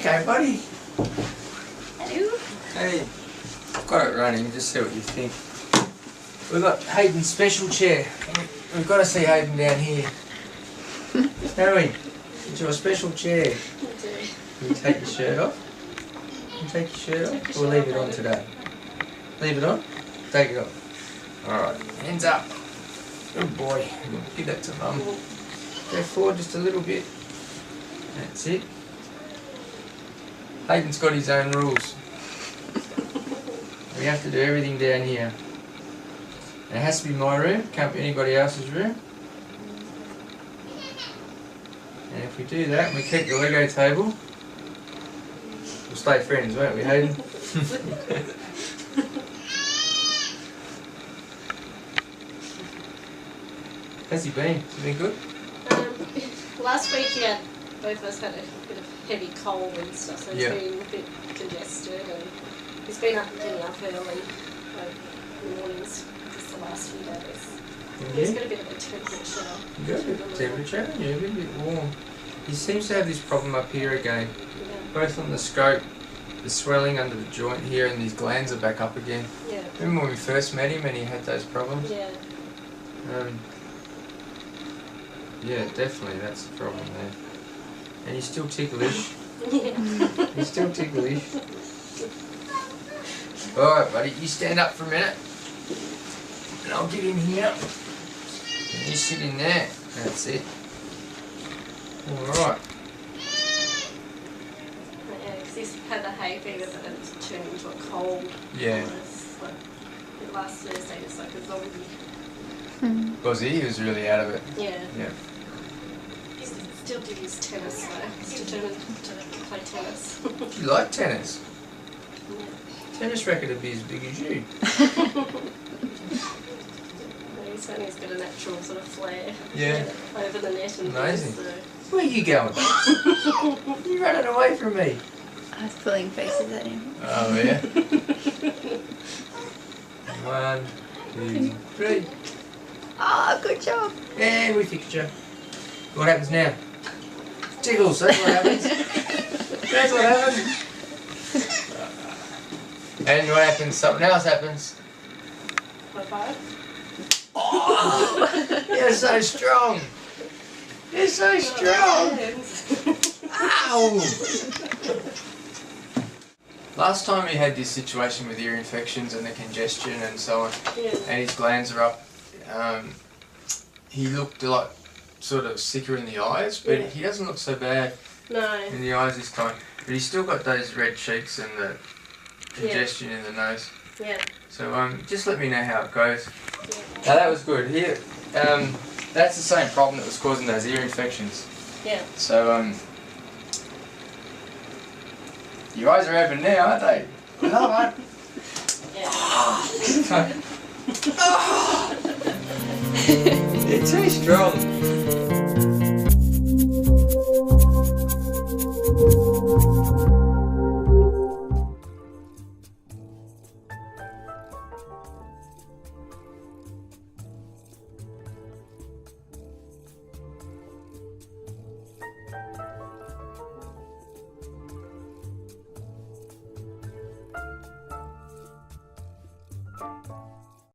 Okay, buddy. Hello. Hey, I've got it running, just see what you think. We've got Hayden's special chair. We've got to see Hayden down here. Haven't we? It's your special chair. Can you take your shirt off? Can you take your shirt off? Or leave it on today? Leave it on? Take it off. Alright, hands up. Good boy. Give that to Mum. Go forward just a little bit. That's it. Hayden's got his own rules. We have to do everything down here. And it has to be my room, can't be anybody else's room. And if we do that and we keep the Lego table, we'll stay friends, won't we, Hayden? How's he been? Has he been good? Last week both of us had a bit of heavy cold and stuff, so he's been a bit congested, and he's been getting up early, like in the mornings, just the last few days. He's got a bit of a temperature. Got a bit of temperature? Yeah, a bit warm. He seems to have this problem up here again, both on the scope, the swelling under the joint here, and his glands are back up again. Yeah. Remember when we first met him and he had those problems? Yeah. Yeah, definitely, that's the problem there. And he's still ticklish. Yeah. He's still ticklish. Alright, buddy, you stand up for a minute. And I'll get in here. And you sit in there. That's it. Alright. Yeah, because he's had the hay fever, but then it's turned into a cold. Yeah. Like, last Thursday was like a zombie. Was he? He was really out of it. Yeah. Yeah. He still did his tennis though. He's determined to play tennis. Do you like tennis? Yeah. Tennis racket would be as big as you. He's got a natural sort of flair over the net and amazing. things, so. Where are you going? You're running away from me. I was pulling faces at him. Oh yeah. 1, 2, 3. Ah, good job. And we fixed you. What happens now? Tickles, that's what happens. That's what happens. And what happens? Something else happens. High five. Oh, you're so strong. You're so strong. Ow! Last time he had this situation with ear infections and the congestion and so on, and his glands are up, he looked a lot sort of sicker in the eyes, but he doesn't look so bad in the eyes this time. But he's still got those red cheeks and the congestion in the nose. Yeah. So just let me know how it goes. Now that was good. Here, that's the same problem that was causing those ear infections. Yeah. So your eyes are open now, aren't they? Love it. Yeah. You're too strong.